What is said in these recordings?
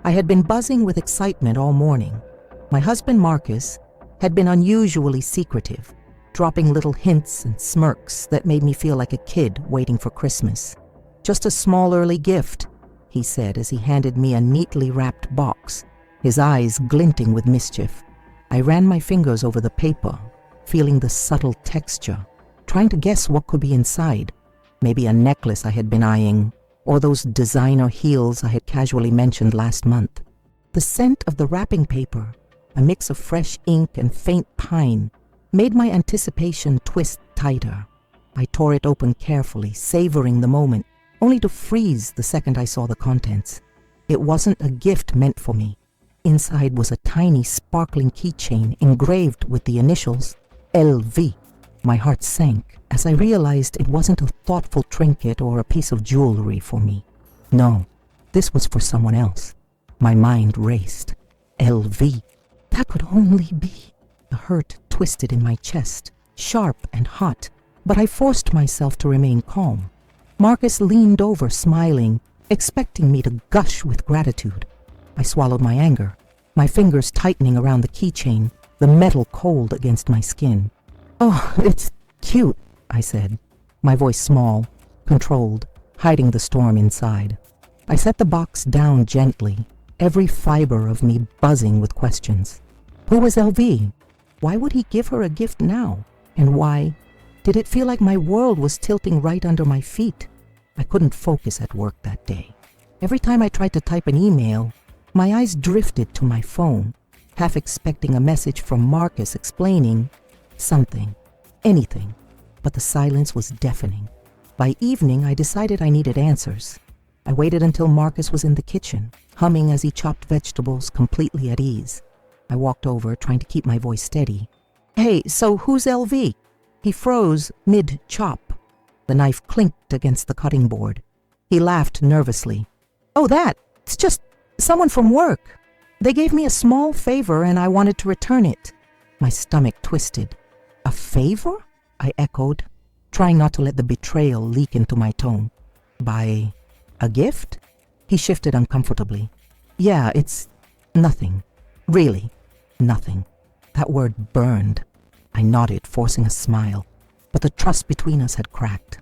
I had been buzzing with excitement all morning. My husband Marcus had been unusually secretive, dropping little hints and smirks that made me feel like a kid waiting for Christmas. "Just a small early gift," he said as he handed me a neatly wrapped box, his eyes glinting with mischief. I ran my fingers over the paper, feeling the subtle texture, trying to guess what could be inside. Maybe a necklace I had been eyeing, or those designer heels I had casually mentioned last month. The scent of the wrapping paper, a mix of fresh ink and faint pine, made my anticipation twist tighter. I tore it open carefully, savoring the moment, only to freeze the second I saw the contents. It wasn't a gift meant for me. Inside was a tiny, sparkling keychain engraved with the initials LV. My heart sank as I realized it wasn't a thoughtful trinket or a piece of jewelry for me. No, this was for someone else. My mind raced. LV. That could only be. The hurt twisted in my chest, sharp and hot, but I forced myself to remain calm. Marcus leaned over, smiling, expecting me to gush with gratitude. I swallowed my anger, my fingers tightening around the keychain, the metal cold against my skin. "Oh, it's cute," I said, my voice small, controlled, hiding the storm inside. I set the box down gently, every fiber of me buzzing with questions. Who was LV? Why would he give her a gift now? And why did it feel like my world was tilting right under my feet? I couldn't focus at work that day. Every time I tried to type an email, my eyes drifted to my phone, half expecting a message from Marcus explaining something, anything, but the silence was deafening. By evening, I decided I needed answers. I waited until Marcus was in the kitchen, humming as he chopped vegetables, completely at ease. I walked over, trying to keep my voice steady. "Hey, so who's LV?" He froze mid-chop. The knife clinked against the cutting board. He laughed nervously. "Oh, it's just someone from work. They gave me a small favor and I wanted to return it." My stomach twisted. "A favor?" I echoed, trying not to let the betrayal leak into my tone. "By a gift?" He shifted uncomfortably. "Yeah, it's nothing. Really, nothing." That word burned. I nodded, forcing a smile, but the trust between us had cracked.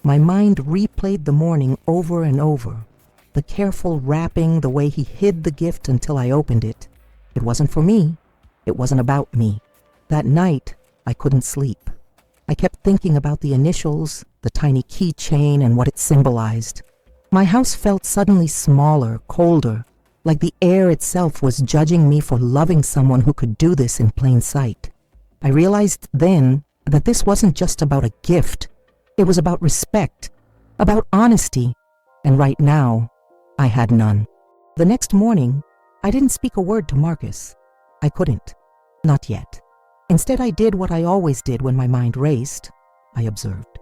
My mind replayed the morning over and over. The careful wrapping, the way he hid the gift until I opened it. It wasn't for me. It wasn't about me. That night, I couldn't sleep. I kept thinking about the initials, the tiny keychain, and what it symbolized. My house felt suddenly smaller, colder, like the air itself was judging me for loving someone who could do this in plain sight. I realized then that this wasn't just about a gift. It was about respect, about honesty, and right now, I had none. The next morning, I didn't speak a word to Marcus. I couldn't. Not yet. Instead, I did what I always did when my mind raced. I observed.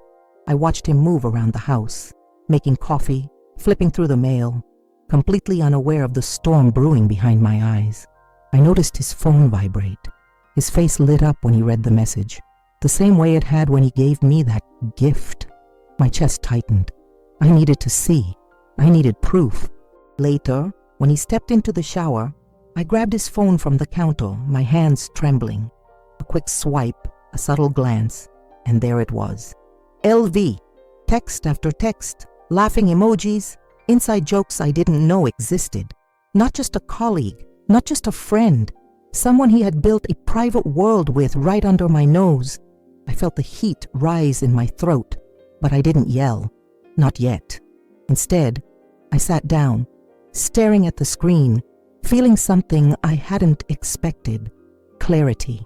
I watched him move around the house, making coffee, flipping through the mail, completely unaware of the storm brewing behind my eyes. I noticed his phone vibrate. His face lit up when he read the message, the same way it had when he gave me that gift. My chest tightened. I needed to see. I needed proof. Later, when he stepped into the shower, I grabbed his phone from the counter, my hands trembling. A quick swipe, a subtle glance, and there it was. LV. Text after text, laughing emojis, inside jokes I didn't know existed. Not just a colleague, not just a friend, someone he had built a private world with right under my nose. I felt the heat rise in my throat, but I didn't yell. Not yet. Instead, I sat down, staring at the screen, feeling something I hadn't expected. Clarity.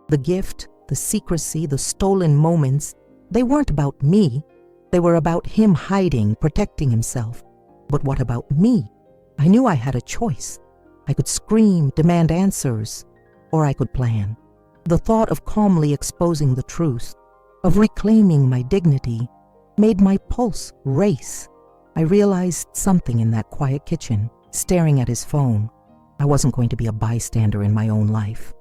The gift, the secrecy, the stolen moments, they weren't about me. They were about him hiding, protecting himself. But what about me? I knew I had a choice. I could scream, demand answers, or I could plan. The thought of calmly exposing the truth, of reclaiming my dignity, made my pulse race. I realized something in that quiet kitchen, staring at his phone. I wasn't going to be a bystander in my own life.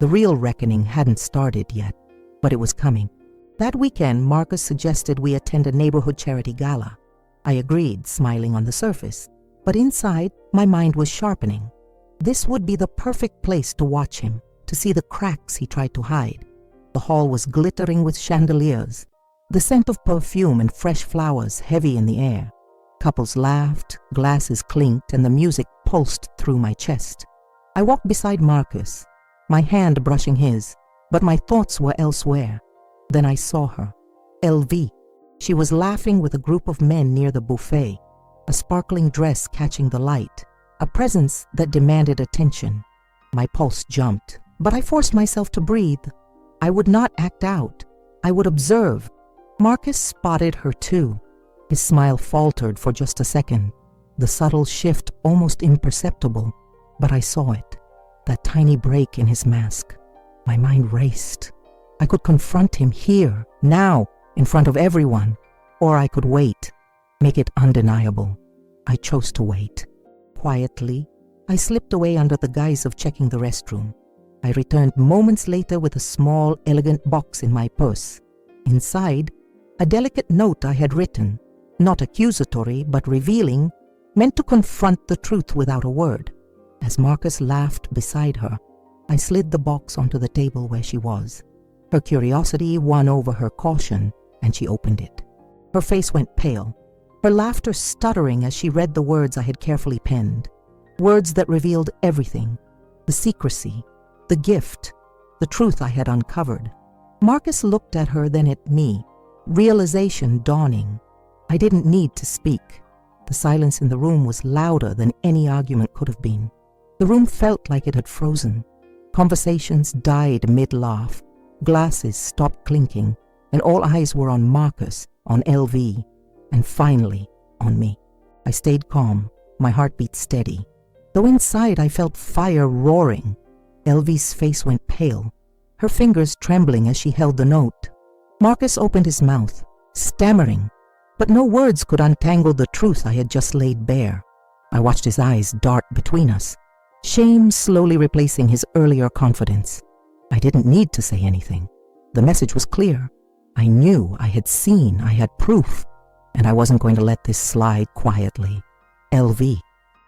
The real reckoning hadn't started yet, but it was coming. That weekend, Marcus suggested we attend a neighborhood charity gala. I agreed, smiling on the surface. But inside, my mind was sharpening. This would be the perfect place to watch him, to see the cracks he tried to hide. The hall was glittering with chandeliers, the scent of perfume and fresh flowers heavy in the air. Couples laughed, glasses clinked, and the music pulsed through my chest. I walked beside Marcus, my hand brushing his, but my thoughts were elsewhere. Then I saw her, LV. She was laughing with a group of men near the buffet, a sparkling dress catching the light, a presence that demanded attention. My pulse jumped, but I forced myself to breathe. I would not act out. I would observe. Marcus spotted her too. His smile faltered for just a second, the subtle shift almost imperceptible, but I saw it, that tiny break in his mask. My mind raced. I could confront him here, now, in front of everyone, or I could wait, make it undeniable. I chose to wait. Quietly, I slipped away under the guise of checking the restroom. I returned moments later with a small, elegant box in my purse. Inside, a delicate note I had written, not accusatory but revealing, meant to confront the truth without a word. As Marcus laughed beside her, I slid the box onto the table where she was. Her curiosity won over her caution, and she opened it. Her face went pale, her laughter stuttering as she read the words I had carefully penned, words that revealed everything, the secrecy, the gift, the truth I had uncovered. Marcus looked at her, then at me, realization dawning. I didn't need to speak. The silence in the room was louder than any argument could have been. The room felt like it had frozen. Conversations died mid-laugh. Glasses stopped clinking, and all eyes were on Marcus, on LV, and finally on me. I stayed calm, my heartbeat steady. Though inside I felt fire roaring. LV's face went pale, her fingers trembling as she held the note. Marcus opened his mouth, stammering, but no words could untangle the truth I had just laid bare. I watched his eyes dart between us, shame slowly replacing his earlier confidence. I didn't need to say anything. The message was clear. I knew, I had seen, I had proof, and I wasn't going to let this slide quietly. LV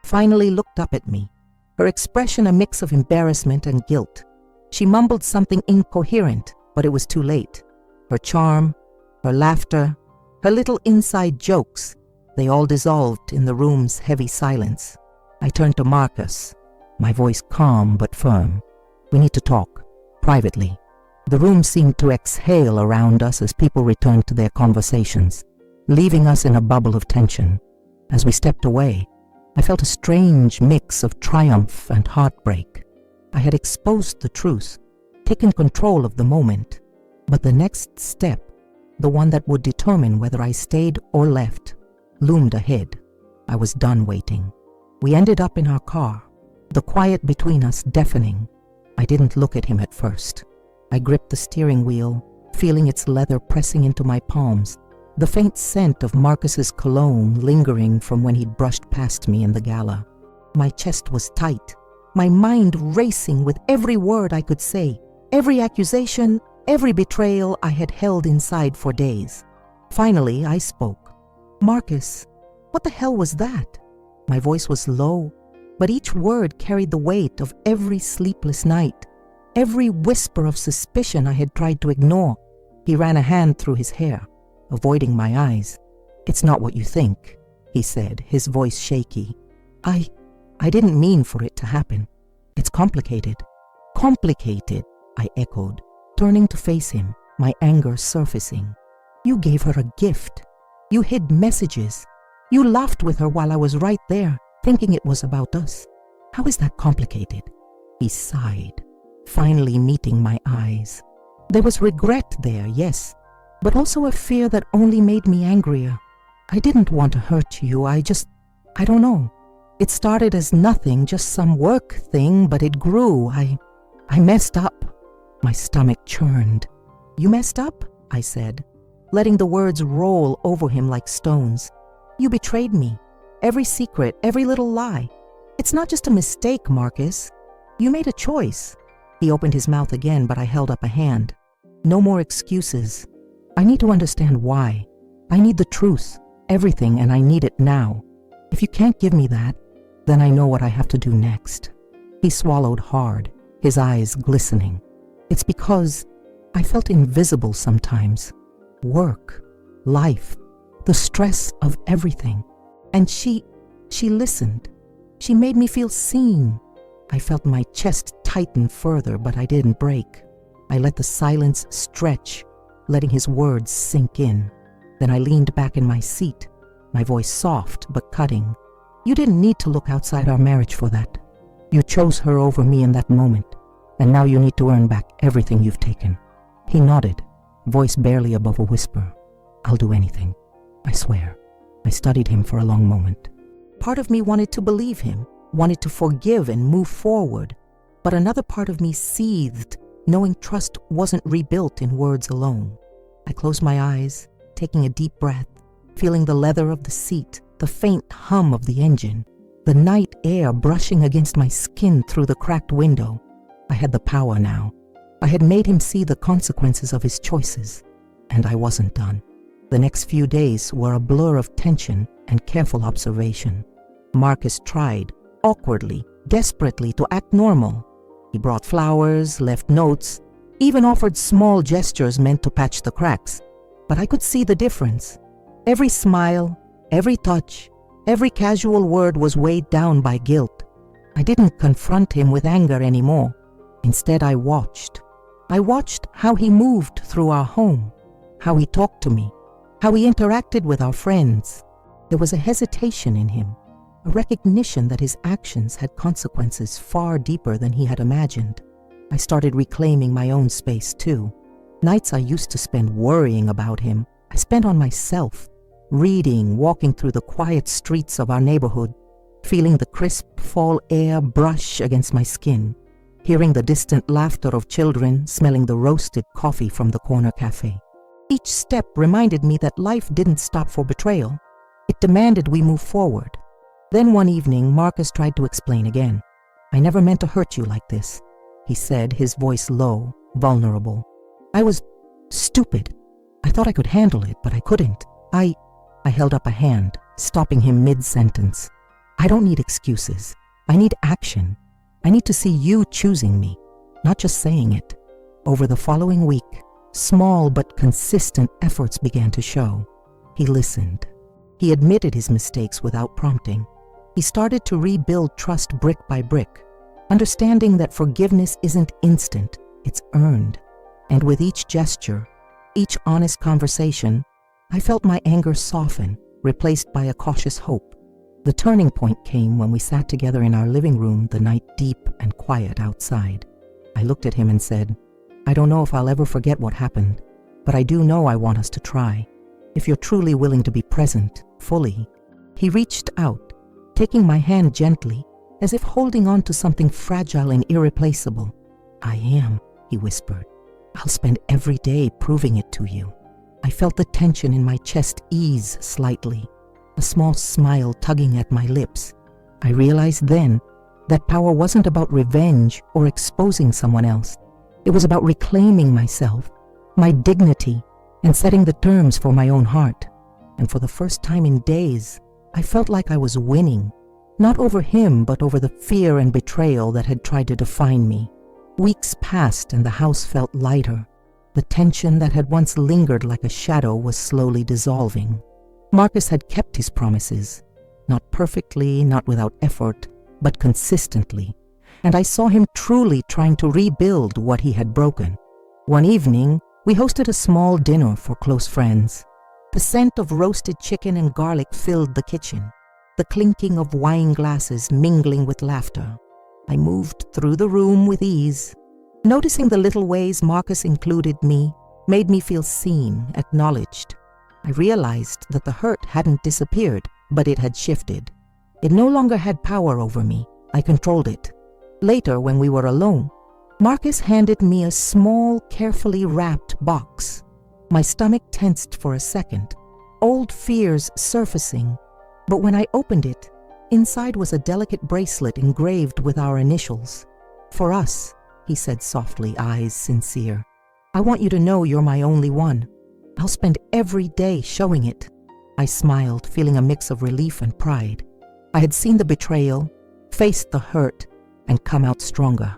finally looked up at me, her expression a mix of embarrassment and guilt. She mumbled something incoherent, but it was too late. Her charm, her laughter, her little inside jokes, they all dissolved in the room's heavy silence. I turned to Marcus, my voice calm but firm. We need to talk, privately. The room seemed to exhale around us as people returned to their conversations, leaving us in a bubble of tension. As we stepped away, I felt a strange mix of triumph and heartbreak. I had exposed the truth, taken control of the moment, but the next step, the one that would determine whether I stayed or left, loomed ahead. I was done waiting. We ended up in our car, the quiet between us deafening. I didn't look at him at first. I gripped the steering wheel, feeling its leather pressing into my palms, the faint scent of Marcus's cologne lingering from when he'd brushed past me in the gala. My chest was tight, my mind racing with every word I could say, every accusation, every betrayal I had held inside for days. Finally, I spoke. "Marcus, what the hell was that?" My voice was low, but each word carried the weight of every sleepless night, every whisper of suspicion I had tried to ignore. He ran a hand through his hair, avoiding my eyes. "It's not what you think," he said, his voice shaky. I didn't mean for it to happen. It's complicated." "Complicated," I echoed, turning to face him, my anger surfacing. "You gave her a gift. You hid messages. You laughed with her while I was right there, thinking it was about us. How is that complicated?" He sighed, finally meeting my eyes. There was regret there, yes, but also a fear that only made me angrier. "I didn't want to hurt you. I don't know. It started as nothing, just some work thing, but it grew. I messed up." My stomach churned. "You messed up?" I said, letting the words roll over him like stones. "You betrayed me. Every secret, every little lie. It's not just a mistake, Marcus. You made a choice." He opened his mouth again, but I held up a hand. "No more excuses. I need to understand why. I need the truth, everything, and I need it now." If you can't give me that, then I know what I have to do next. He swallowed hard, his eyes glistening. It's because I felt invisible sometimes. Work, life, the stress of everything. And she listened. She made me feel seen. I felt my chest tighten further, but I didn't break. I let the silence stretch, letting his words sink in. Then I leaned back in my seat, my voice soft but cutting. You didn't need to look outside our marriage for that. You chose her over me in that moment, and now you need to earn back everything you've taken. He nodded, voice barely above a whisper. I'll do anything, I swear. I studied him for a long moment. Part of me wanted to believe him, wanted to forgive and move forward, but another part of me seethed, knowing trust wasn't rebuilt in words alone. I closed my eyes, taking a deep breath, feeling the leather of the seat, the faint hum of the engine, the night air brushing against my skin through the cracked window. I had the power now. I had made him see the consequences of his choices, and I wasn't done. The next few days were a blur of tension and careful observation. Marcus tried, awkwardly, desperately, to act normal. He brought flowers, left notes, even offered small gestures meant to patch the cracks. But I could see the difference. Every smile, every touch, every casual word was weighed down by guilt. I didn't confront him with anger anymore. Instead, I watched. I watched how he moved through our home, how he talked to me, how he interacted with our friends. There was a hesitation in him, a recognition that his actions had consequences far deeper than he had imagined. I started reclaiming my own space too. Nights I used to spend worrying about him, I spent on myself, reading, walking through the quiet streets of our neighborhood, feeling the crisp fall air brush against my skin, hearing the distant laughter of children, smelling the roasted coffee from the corner cafe. Each step reminded me that life didn't stop for betrayal. It demanded we move forward. Then one evening, Marcus tried to explain again. I never meant to hurt you like this, he said, his voice low, vulnerable. I was stupid. I thought I could handle it, but I couldn't. I held up a hand, stopping him mid-sentence. I don't need excuses. I need action. I need to see you choosing me, not just saying it. Over the following week, small but consistent efforts began to show. He listened. He admitted his mistakes without prompting. He started to rebuild trust brick by brick, understanding that forgiveness isn't instant, it's earned. And with each gesture, each honest conversation, I felt my anger soften, replaced by a cautious hope. The turning point came when we sat together in our living room, the night deep and quiet outside. I looked at him and said, I don't know if I'll ever forget what happened, but I do know I want us to try. If you're truly willing to be present, fully. He reached out, taking my hand gently, as if holding on to something fragile and irreplaceable. I am, he whispered. I'll spend every day proving it to you. I felt the tension in my chest ease slightly, a small smile tugging at my lips. I realized then that power wasn't about revenge or exposing someone else. It was about reclaiming myself, my dignity, and setting the terms for my own heart. And for the first time in days, I felt like I was winning, not over him, but over the fear and betrayal that had tried to define me. Weeks passed and the house felt lighter. The tension that had once lingered like a shadow was slowly dissolving. Marcus had kept his promises, not perfectly, not without effort, but consistently, and I saw him truly trying to rebuild what he had broken. One evening, we hosted a small dinner for close friends. The scent of roasted chicken and garlic filled the kitchen, the clinking of wine glasses mingling with laughter. I moved through the room with ease. Noticing the little ways Marcus included me made me feel seen, acknowledged. I realized that the hurt hadn't disappeared, but it had shifted. It no longer had power over me. I controlled it. Later, when we were alone, Marcus handed me a small, carefully wrapped box. My stomach tensed for a second, old fears surfacing. But when I opened it, inside was a delicate bracelet engraved with our initials. For us, he said softly, eyes sincere. I want you to know you're my only one. I'll spend every day showing it. I smiled, feeling a mix of relief and pride. I had seen the betrayal, faced the hurt, and come out stronger.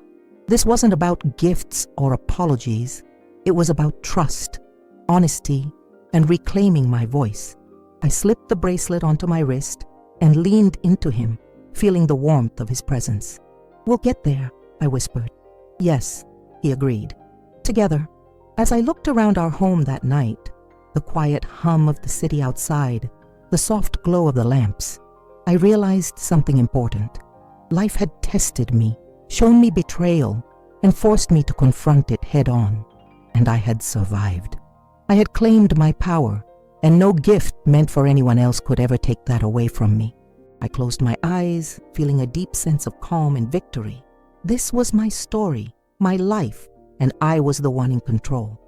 This wasn't about gifts or apologies. It was about trust, honesty, and reclaiming my voice. I slipped the bracelet onto my wrist and leaned into him, feeling the warmth of his presence. "We'll get there," I whispered. "Yes," he agreed. Together, as I looked around our home that night, the quiet hum of the city outside, the soft glow of the lamps, I realized something important. Life had tested me, shown me betrayal, and forced me to confront it head on, and I had survived. I had claimed my power, and no gift meant for anyone else could ever take that away from me. I closed my eyes, feeling a deep sense of calm and victory. This was my story, my life, and I was the one in control.